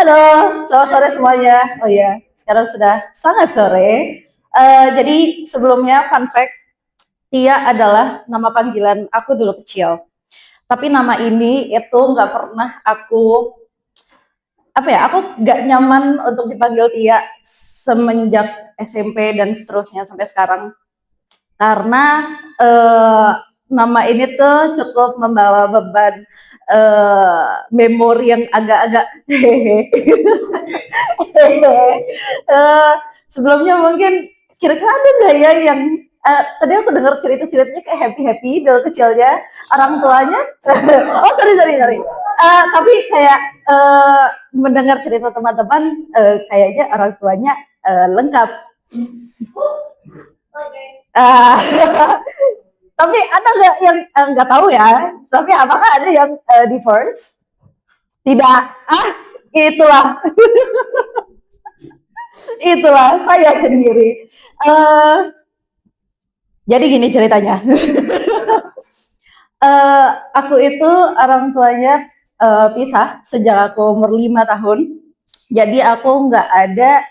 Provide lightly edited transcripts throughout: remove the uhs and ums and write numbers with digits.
Halo, selamat sore semuanya. Oh ya, sekarang sudah sangat sore. Jadi sebelumnya fun fact, Tia adalah nama panggilan aku dulu kecil. Tapi nama ini itu nggak pernah aku nggak nyaman untuk dipanggil Tia semenjak SMP dan seterusnya sampai sekarang. Karena eh, nama ini tuh cukup membawa beban memori yang agak-agak uh, sebelumnya mungkin kira-kira ada nggak ya yang tadi aku dengar cerita-ceritanya kayak happy dari kecilnya orang tuanya oh sorry tapi kayak mendengar cerita teman-teman kayaknya orang tuanya lengkap. uh, tapi ada nggak yang nggak tahu ya, tapi apakah ada yang divorce? Tidak. Itulah itulah saya sendiri. Jadi gini ceritanya. Aku itu orang tuanya pisah sejak aku umur 5 tahun. Jadi aku nggak ada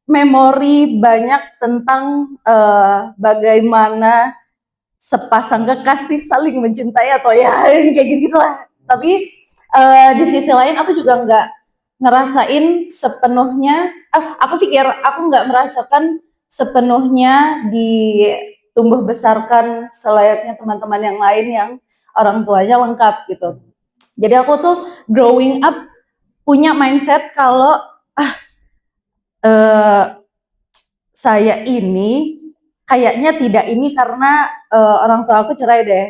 memori banyak tentang bagaimana sepasang kekasih saling mencintai atau ya kayak gitu lah. Tapi di sisi lain aku juga nggak ngerasain sepenuhnya. Aku pikir aku nggak merasakan sepenuhnya ditumbuh besarkan selayaknya teman-teman yang lain yang orang tuanya lengkap gitu. Jadi aku tuh growing up punya mindset kalau eh, saya ini kayaknya tidak ini karena orang tua aku cerai deh.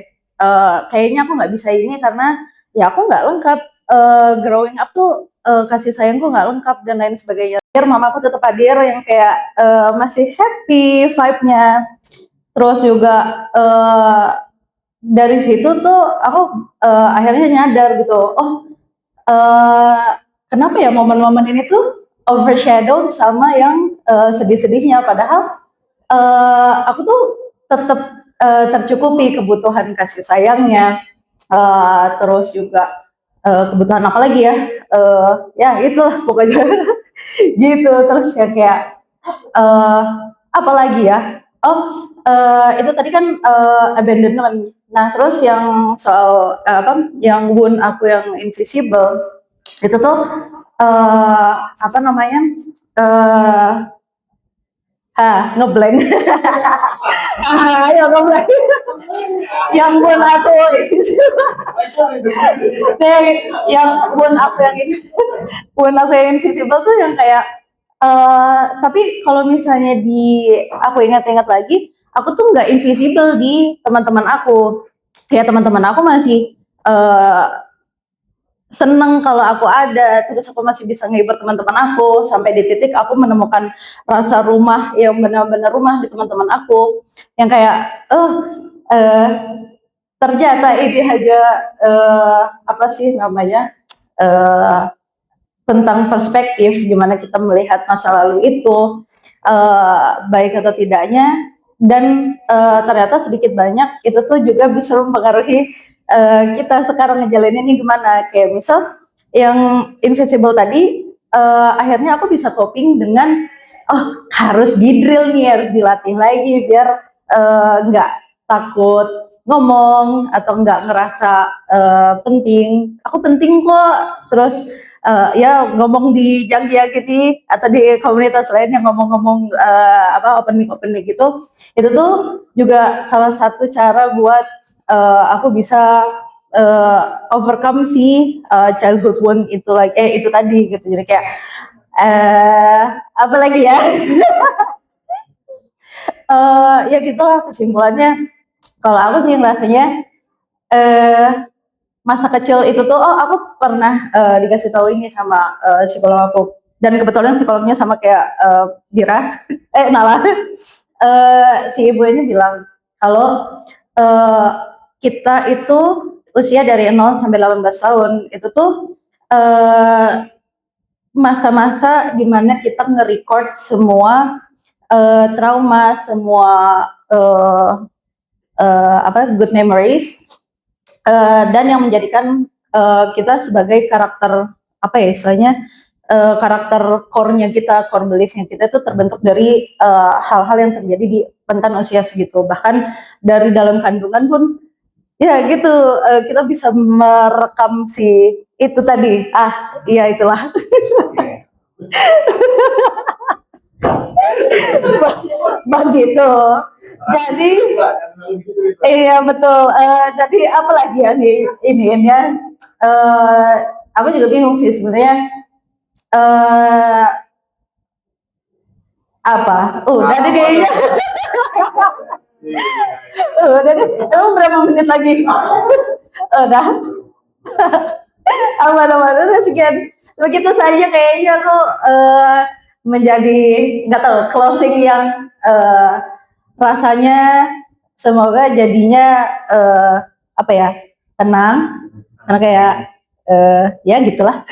Kayaknya aku nggak bisa ini karena ya aku nggak lengkap. Growing up tuh kasih sayangku nggak lengkap dan lain sebagainya. Mama aku tetap hadir yang kayak masih happy vibe-nya. Terus juga dari situ tuh aku akhirnya nyadar gitu. Oh, kenapa ya momen-momen ini tuh overshadowed sama yang sedih-sedihnya, padahal aku tuh tetap tercukupi kebutuhan kasih sayangnya, terus juga kebutuhan apa lagi ya, ya itulah pokoknya. Gitu. Terus ya kayak uh, apa lagi ya, oh itu tadi kan abandonment. Nah terus yang soal apa yang wound aku yang invisible itu tuh apa namanya, uh, ngeblank. Ya ngeblank. Yang pun aku yang pun aku yang ini pun aku yang invisible tuh yang kayak tapi kalau misalnya aku ingat-ingat lagi, aku tuh nggak invisible di teman-teman aku. Kayak teman-teman aku masih seneng kalau aku ada, terus aku masih bisa ngehibur teman-teman aku sampai di titik aku menemukan rasa rumah yang benar-benar rumah di teman-teman aku, yang kayak eh, ternyata ini hanya apa sih namanya, uh, tentang perspektif gimana kita melihat masa lalu itu baik atau tidaknya, dan ternyata sedikit banyak itu tuh juga bisa mempengaruhi kita sekarang ngejalanin ini gimana. Kayak misal yang invisible tadi, akhirnya aku bisa coping dengan oh harus di drill nih, harus dilatih lagi biar nggak takut ngomong atau nggak ngerasa penting. Aku penting kok. Terus ya ngomong di Jogja gitu atau di komunitas lain yang ngomong-ngomong apa open mic gitu, itu tuh juga salah satu cara buat aku bisa overcome si childhood wound itu lagi itu tadi gitu. Jadi kayak apa lagi ya, ya gitulah kesimpulannya. Kalau aku sih rasanya masa kecil itu tuh, oh aku pernah dikasih tahu ini sama psikolog aku, dan kebetulan psikolognya sama kayak Dira, Nala. Si ibu ini bilang kalau uh, kita itu usia dari 0 sampai 18 tahun itu tuh masa-masa dimana kita nge-record semua trauma, semua apa good memories, dan yang menjadikan kita sebagai karakter apa ya istilahnya, karakter core-nya kita, core belief-nya kita itu terbentuk dari hal-hal yang terjadi di rentan usia segitu. Bahkan dari dalam kandungan pun ya gitu, kita bisa merekam si itu tadi. Iya itulah. Begitu. Jadi iya betul. Jadi apa lagi ya nih ini ya? Aku juga bingung sih sebenarnya. eh Apa? Udah deh kayaknya. Udah deh. Emang berapa menit lagi? Udah. Aman-aman. Udah sekian. Begitu saja kayaknya aku menjadi nggak tahu closing yang rasanya semoga jadinya apa ya, tenang karena kayak ya gitulah.